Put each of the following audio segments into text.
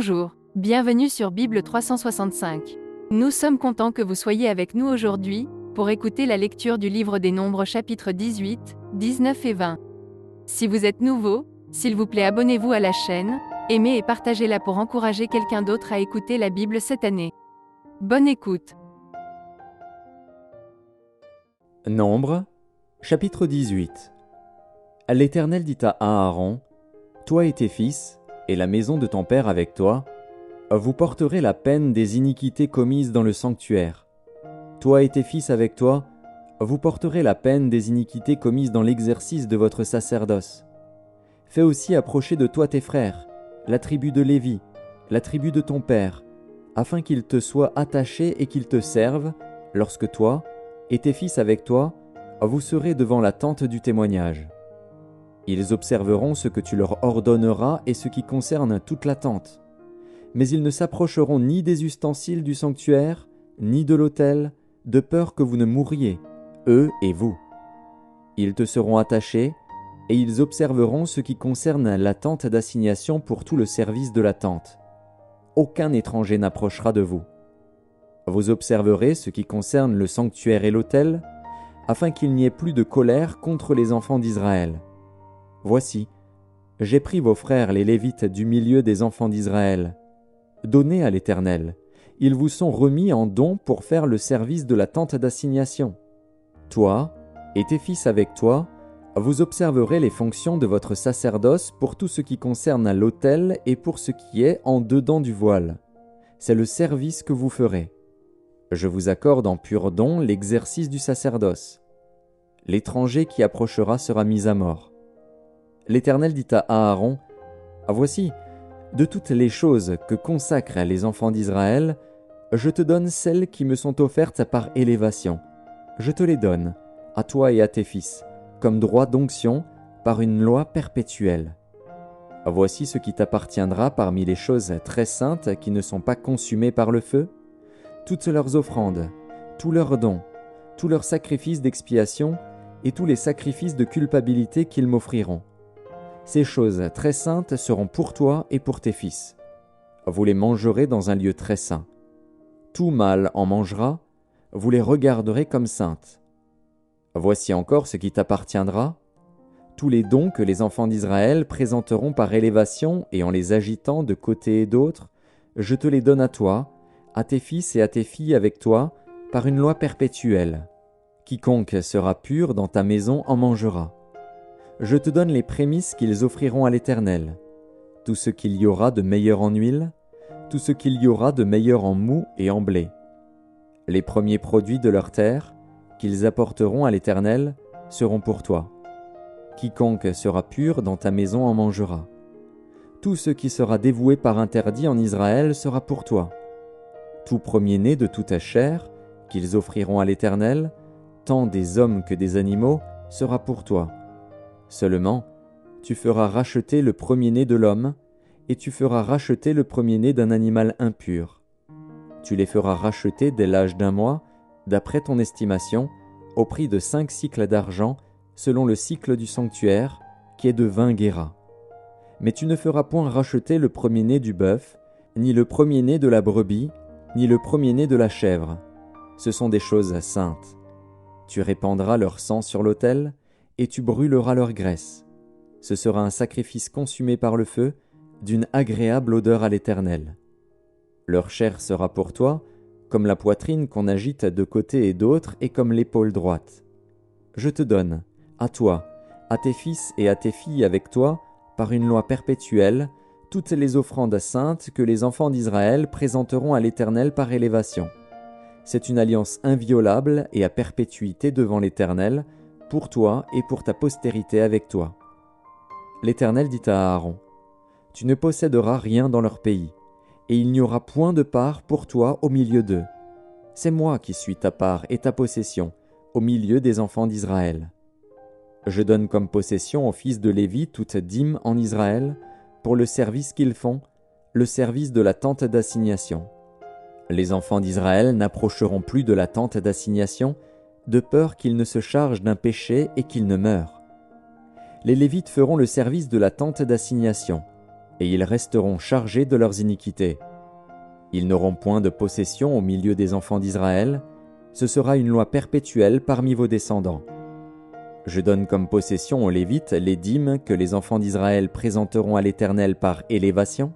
Bonjour, bienvenue sur Bible 365. Nous sommes contents que vous soyez avec nous aujourd'hui, pour écouter la lecture du livre des Nombres chapitres 18, 19 et 20. Si vous êtes nouveau, s'il vous plaît abonnez-vous à la chaîne, aimez et partagez-la pour encourager quelqu'un d'autre à écouter la Bible cette année. Bonne écoute. Nombres, chapitre 18. L'Éternel dit à Aaron, « Toi et tes fils, et la maison de ton père avec toi, vous porterez la peine des iniquités commises dans le sanctuaire. Toi et tes fils avec toi, vous porterez la peine des iniquités commises dans l'exercice de votre sacerdoce. Fais aussi approcher de toi tes frères, la tribu de Lévi, la tribu de ton père, afin qu'ils te soient attachés et qu'ils te servent, lorsque toi et tes fils avec toi, vous serez devant la tente du témoignage. Ils observeront ce que tu leur ordonneras et ce qui concerne toute la tente. Mais ils ne s'approcheront ni des ustensiles du sanctuaire, ni de l'autel, de peur que vous ne mouriez, eux et vous. Ils te seront attachés, et ils observeront ce qui concerne la tente d'assignation pour tout le service de la tente. Aucun étranger n'approchera de vous. Vous observerez ce qui concerne le sanctuaire et l'autel, afin qu'il n'y ait plus de colère contre les enfants d'Israël. Voici, j'ai pris vos frères les Lévites du milieu des enfants d'Israël. Donnez à l'Éternel, ils vous sont remis en don pour faire le service de la tente d'assignation. Toi et tes fils avec toi, vous observerez les fonctions de votre sacerdoce pour tout ce qui concerne l'autel et pour ce qui est en dedans du voile. C'est le service que vous ferez. Je vous accorde en pur don l'exercice du sacerdoce. L'étranger qui approchera sera mis à mort. L'Éternel dit à Aaron, « Voici, de toutes les choses que consacrent les enfants d'Israël, je te donne celles qui me sont offertes par élévation. Je te les donne, à toi et à tes fils, comme droit d'onction, par une loi perpétuelle. Voici ce qui t'appartiendra parmi les choses très saintes qui ne sont pas consumées par le feu, toutes leurs offrandes, tous leurs dons, tous leurs sacrifices d'expiation et tous les sacrifices de culpabilité qu'ils m'offriront. Ces choses très saintes seront pour toi et pour tes fils. Vous les mangerez dans un lieu très saint. Tout mâle en mangera, vous les regarderez comme saintes. Voici encore ce qui t'appartiendra. Tous les dons que les enfants d'Israël présenteront par élévation et en les agitant de côté et d'autre, je te les donne à toi, à tes fils et à tes filles avec toi, par une loi perpétuelle. Quiconque sera pur dans ta maison en mangera. Je te donne les prémices qu'ils offriront à l'Éternel. Tout ce qu'il y aura de meilleur en huile, tout ce qu'il y aura de meilleur en moût et en blé. Les premiers produits de leur terre, qu'ils apporteront à l'Éternel, seront pour toi. Quiconque sera pur dans ta maison en mangera. Tout ce qui sera dévoué par interdit en Israël sera pour toi. Tout premier-né de toute chair, qu'ils offriront à l'Éternel, tant des hommes que des animaux, sera pour toi. Seulement, tu feras racheter le premier-né de l'homme, et tu feras racheter le premier-né d'un animal impur. Tu les feras racheter dès l'âge d'1 mois, d'après ton estimation, au prix de 5 cycles d'argent, selon le cycle du sanctuaire, qui est de 20 guéras. Mais tu ne feras point racheter le premier-né du bœuf, ni le premier-né de la brebis, ni le premier-né de la chèvre. Ce sont des choses saintes. Tu répandras leur sang sur l'autel, et tu brûleras leur graisse. Ce sera un sacrifice consumé par le feu, d'une agréable odeur à l'Éternel. Leur chair sera pour toi, comme la poitrine qu'on agite de côté et d'autre, et comme l'épaule droite. Je te donne, à toi, à tes fils et à tes filles avec toi, par une loi perpétuelle, toutes les offrandes saintes que les enfants d'Israël présenteront à l'Éternel par élévation. C'est une alliance inviolable et à perpétuité devant l'Éternel, pour toi et pour ta postérité avec toi. L'Éternel dit à Aaron, « Tu ne posséderas rien dans leur pays, et il n'y aura point de part pour toi au milieu d'eux. C'est moi qui suis ta part et ta possession, au milieu des enfants d'Israël. Je donne comme possession aux fils de Lévi toute dîme en Israël, pour le service qu'ils font, le service de la tente d'assignation. Les enfants d'Israël n'approcheront plus de la tente d'assignation, de peur qu'ils ne se chargent d'un péché et qu'ils ne meurent. Les Lévites feront le service de la tente d'assignation. et ils resteront chargés de leurs iniquités. Ils n'auront point de possession au milieu des enfants d'Israël, ce sera une loi perpétuelle parmi vos descendants. Je donne comme possession aux Lévites les dîmes que les enfants d'Israël présenteront à l'Éternel par élévation.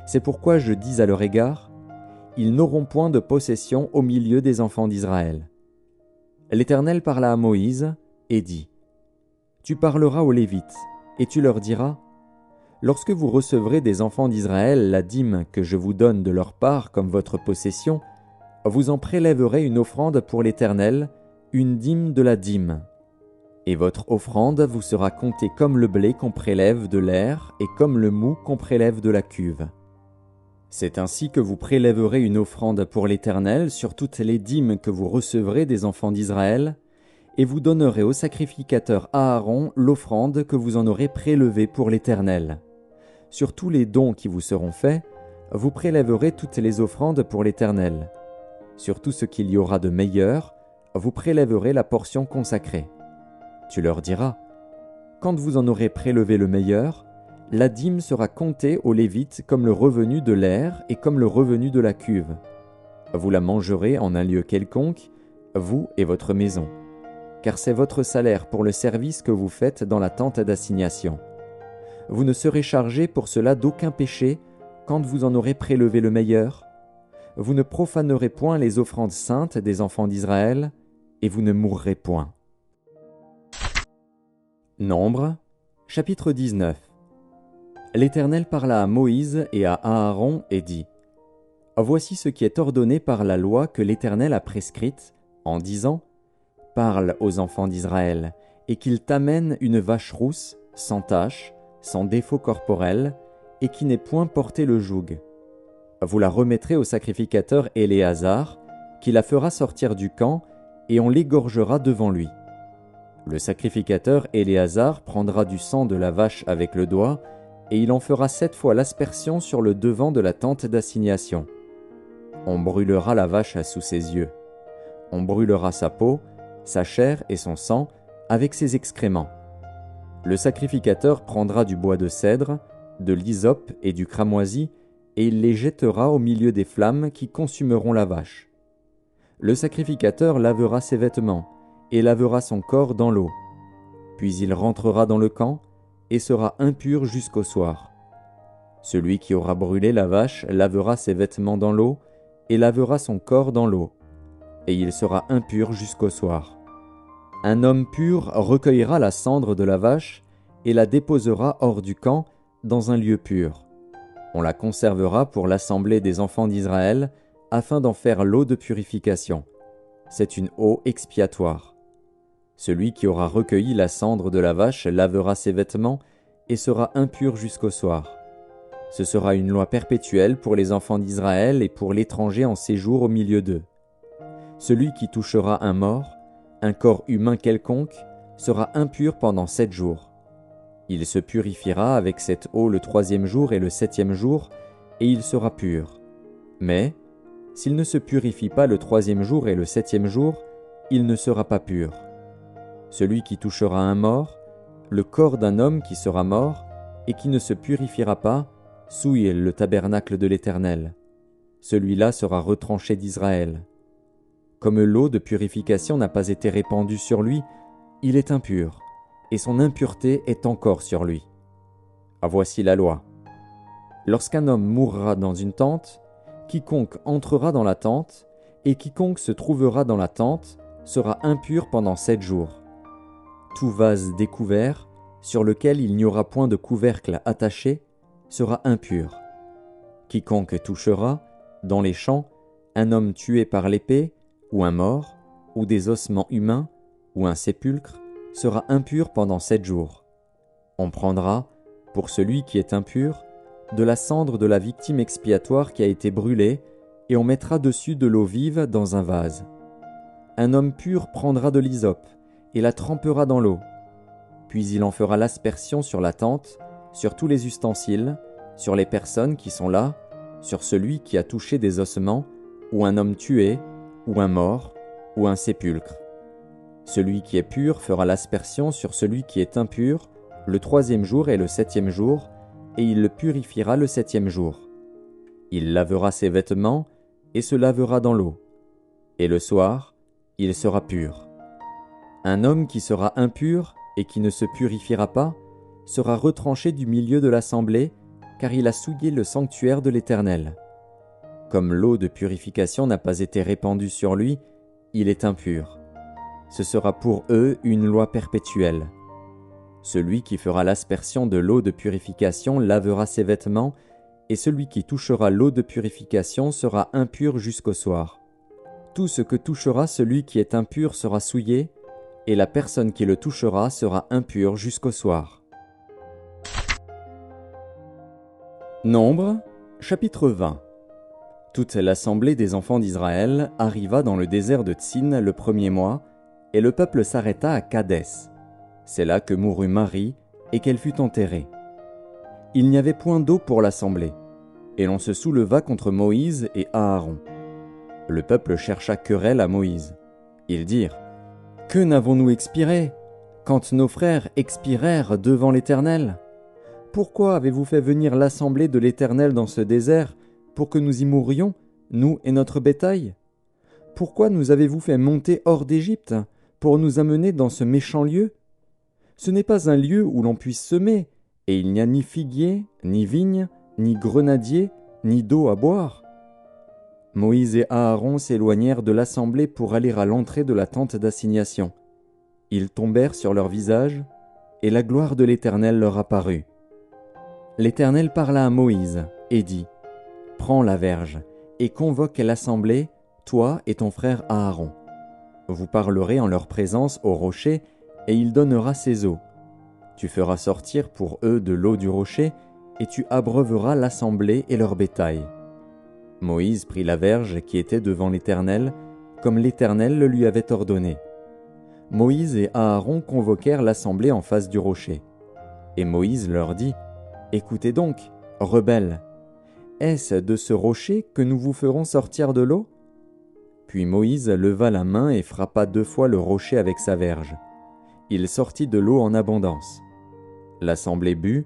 C'est pourquoi je dis à leur égard, ils n'auront point de possession au milieu des enfants d'Israël. L'Éternel parla à Moïse et dit, Tu parleras aux Lévites, et tu leur diras, Lorsque vous recevrez des enfants d'Israël la dîme que je vous donne de leur part comme votre possession, vous en prélèverez une offrande pour l'Éternel, une dîme de la dîme. Et votre offrande vous sera comptée comme le blé qu'on prélève de l'aire et comme le mou qu'on prélève de la cuve. C'est ainsi que vous prélèverez une offrande pour l'Éternel sur toutes les dîmes que vous recevrez des enfants d'Israël, et vous donnerez au sacrificateur Aaron l'offrande que vous en aurez prélevée pour l'Éternel. Sur tous les dons qui vous seront faits, vous prélèverez toutes les offrandes pour l'Éternel. Sur tout ce qu'il y aura de meilleur, vous prélèverez la portion consacrée. Tu leur diras, quand vous en aurez prélevé le meilleur, la dîme sera comptée aux Lévites comme le revenu de l'aire et comme le revenu de la cuve. Vous la mangerez en un lieu quelconque, vous et votre maison, car c'est votre salaire pour le service que vous faites dans la tente d'assignation. Vous ne serez chargés pour cela d'aucun péché quand vous en aurez prélevé le meilleur. Vous ne profanerez point les offrandes saintes des enfants d'Israël, et vous ne mourrez point. Nombre, chapitre 19. L'Éternel parla à Moïse et à Aaron et dit, Voici ce qui est ordonné par la loi que l'Éternel a prescrite, en disant, Parle aux enfants d'Israël, et qu'ils t'amènent une vache rousse, sans tache, sans défaut corporel, et qui n'ait point porté le joug. Vous la remettrez au sacrificateur Éléazar, qui la fera sortir du camp, et on l'égorgera devant lui. Le sacrificateur Éléazar prendra du sang de la vache avec le doigt, et il en fera 7 fois l'aspersion sur le devant de la tente d'assignation. On brûlera la vache sous ses yeux. On brûlera sa peau, sa chair et son sang, avec ses excréments. Le sacrificateur prendra du bois de cèdre, de l'hysope et du cramoisi, et il les jettera au milieu des flammes qui consumeront la vache. Le sacrificateur lavera ses vêtements, et lavera son corps dans l'eau. Puis il rentrera dans le camp, et sera impur jusqu'au soir. Celui qui aura brûlé la vache lavera ses vêtements dans l'eau, et lavera son corps dans l'eau, et il sera impur jusqu'au soir. Un homme pur recueillera la cendre de la vache, et la déposera hors du camp, dans un lieu pur. On la conservera pour l'assemblée des enfants d'Israël, afin d'en faire l'eau de purification. C'est une eau expiatoire. Celui qui aura recueilli la cendre de la vache lavera ses vêtements et sera impur jusqu'au soir. Ce sera une loi perpétuelle pour les enfants d'Israël et pour l'étranger en séjour au milieu d'eux. Celui qui touchera un mort, un corps humain quelconque, sera impur pendant 7 jours. Il se purifiera avec cette eau le 3e jour et le 7e jour, et il sera pur. Mais, s'il ne se purifie pas le 3e jour et le 7e jour, il ne sera pas pur. Celui qui touchera un mort, le corps d'un homme qui sera mort, et qui ne se purifiera pas, souille le tabernacle de l'Éternel. Celui-là sera retranché d'Israël. Comme l'eau de purification n'a pas été répandue sur lui, il est impur, et son impureté est encore sur lui. Voici la loi. Lorsqu'un homme mourra dans une tente, quiconque entrera dans la tente, et quiconque se trouvera dans la tente, sera impur pendant 7 jours. Tout vase découvert, sur lequel il n'y aura point de couvercle attaché, sera impur. Quiconque touchera, dans les champs, un homme tué par l'épée, ou un mort, ou des ossements humains, ou un sépulcre, sera impur pendant 7 jours. On prendra, pour celui qui est impur, de la cendre de la victime expiatoire qui a été brûlée, et on mettra dessus de l'eau vive dans un vase. Un homme pur prendra de l'hysope, et la trempera dans l'eau. Puis il en fera l'aspersion sur la tente, sur tous les ustensiles, sur les personnes qui sont là, sur celui qui a touché des ossements, ou un homme tué, ou un mort, ou un sépulcre. Celui qui est pur fera l'aspersion sur celui qui est impur, le 3e jour et le 7e jour, et il le purifiera le 7e jour. Il lavera ses vêtements et se lavera dans l'eau. Et le soir, il sera pur. Un homme qui sera impur et qui ne se purifiera pas sera retranché du milieu de l'assemblée, car il a souillé le sanctuaire de l'Éternel. Comme l'eau de purification n'a pas été répandue sur lui, il est impur. Ce sera pour eux une loi perpétuelle. Celui qui fera l'aspersion de l'eau de purification lavera ses vêtements, et celui qui touchera l'eau de purification sera impur jusqu'au soir. Tout ce que touchera celui qui est impur sera souillé, et la personne qui le touchera sera impure jusqu'au soir. Nombre, chapitre 20. Toute l'assemblée des enfants d'Israël arriva dans le désert de Tsin le 1er mois, et le peuple s'arrêta à Kadès. C'est là que mourut Marie, et qu'elle fut enterrée. Il n'y avait point d'eau pour l'assemblée, et l'on se souleva contre Moïse et Aaron. Le peuple chercha querelle à Moïse. Ils dirent : « Que n'avons-nous expiré, quand nos frères expirèrent devant l'Éternel ? Pourquoi avez-vous fait venir l'assemblée de l'Éternel dans ce désert, pour que nous y mourions, nous et notre bétail ? Pourquoi nous avez-vous fait monter hors d'Égypte, pour nous amener dans ce méchant lieu ? Ce n'est pas un lieu où l'on puisse semer, et il n'y a ni figuier, ni vigne, ni grenadier, ni d'eau à boire. » Moïse et Aaron s'éloignèrent de l'assemblée pour aller à l'entrée de la tente d'assignation. Ils tombèrent sur leur visage, et la gloire de l'Éternel leur apparut. L'Éternel parla à Moïse et dit : « Prends la verge, et convoque l'assemblée, toi et ton frère Aaron. Vous parlerez en leur présence au rocher, et il donnera ses eaux. Tu feras sortir pour eux de l'eau du rocher, et tu abreuveras l'assemblée et leur bétail. » Moïse prit la verge qui était devant l'Éternel, comme l'Éternel le lui avait ordonné. Moïse et Aaron convoquèrent l'assemblée en face du rocher. Et Moïse leur dit : « Écoutez donc, rebelles, est-ce de ce rocher que nous vous ferons sortir de l'eau ?» Puis Moïse leva la main et frappa 2 fois le rocher avec sa verge. Il sortit de l'eau en abondance. L'assemblée but,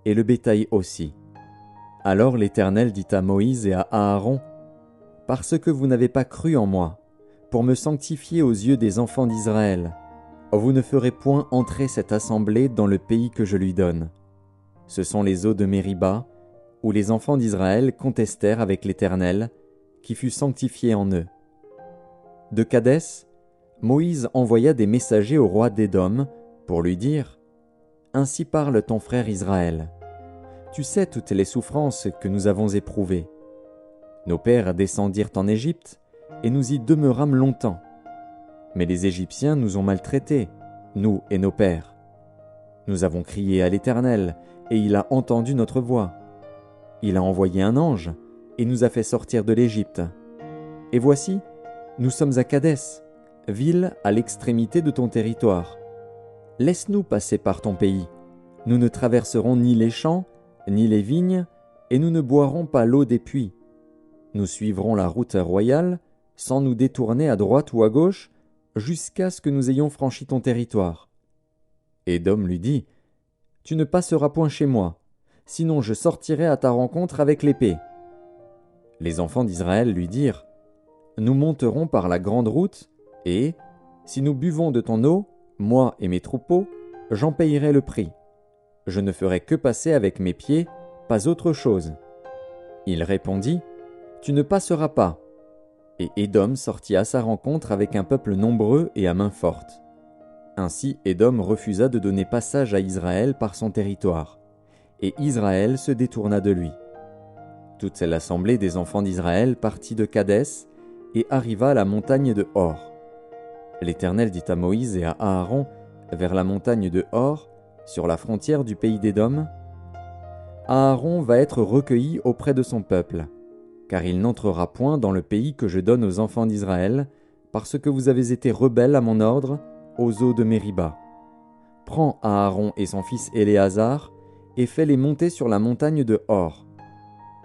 et le bétail aussi. Alors l'Éternel dit à Moïse et à Aaron : « Parce que vous n'avez pas cru en moi, pour me sanctifier aux yeux des enfants d'Israël, vous ne ferez point entrer cette assemblée dans le pays que je lui donne. Ce sont les eaux de Mériba, où les enfants d'Israël contestèrent avec l'Éternel, qui fut sanctifié en eux. » De Kadès, Moïse envoya des messagers au roi d'Édom pour lui dire : « Ainsi parle ton frère Israël. Tu sais toutes les souffrances que nous avons éprouvées. Nos pères descendirent en Égypte, et nous y demeurâmes longtemps. Mais les Égyptiens nous ont maltraités, nous et nos pères. Nous avons crié à l'Éternel, et il a entendu notre voix. Il a envoyé un ange, et nous a fait sortir de l'Égypte. Et voici, nous sommes à Kadès, ville à l'extrémité de ton territoire. Laisse-nous passer par ton pays. Nous ne traverserons ni les champs, ni les vignes, et nous ne boirons pas l'eau des puits. Nous suivrons la route royale, sans nous détourner à droite ou à gauche, jusqu'à ce que nous ayons franchi ton territoire. » Édom lui dit : « Tu ne passeras point chez moi, sinon je sortirai à ta rencontre avec l'épée. » Les enfants d'Israël lui dirent : « Nous monterons par la grande route, et, si nous buvons de ton eau, moi et mes troupeaux, j'en payerai le prix. Je ne ferai que passer avec mes pieds, pas autre chose. » Il répondit : « Tu ne passeras pas. » Et Édom sortit à sa rencontre avec un peuple nombreux et à main forte. Ainsi Édom refusa de donner passage à Israël par son territoire, et Israël se détourna de lui. Toute l'assemblée des enfants d'Israël partit de Kadès et arriva à la montagne de Hor. L'Éternel dit à Moïse et à Aaron, vers la montagne de Hor, sur la frontière du pays d'Édom : « Aaron va être recueilli auprès de son peuple, car il n'entrera point dans le pays que je donne aux enfants d'Israël, parce que vous avez été rebelles à mon ordre, aux eaux de Mériba. Prends Aaron et son fils Éléazar, et fais-les monter sur la montagne de Hor.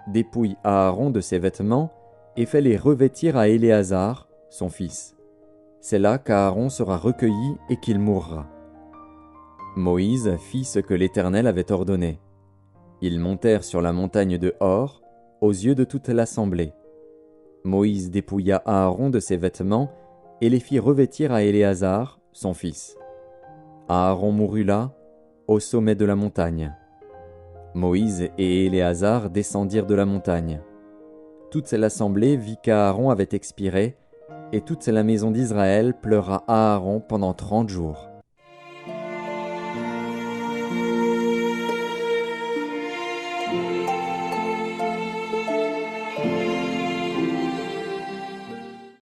Dépouille Aaron de ses vêtements, et fais-les revêtir à Éléazar, son fils. C'est là qu'Aaron sera recueilli et qu'il mourra. » Moïse fit ce que l'Éternel avait ordonné. Ils montèrent sur la montagne de Hor, aux yeux de toute l'assemblée. Moïse dépouilla Aaron de ses vêtements et les fit revêtir à Éléazar, son fils. Aaron mourut là, au sommet de la montagne. Moïse et Éléazar descendirent de la montagne. Toute l'assemblée vit qu'Aaron avait expiré, et toute la maison d'Israël pleura Aaron pendant 30 jours.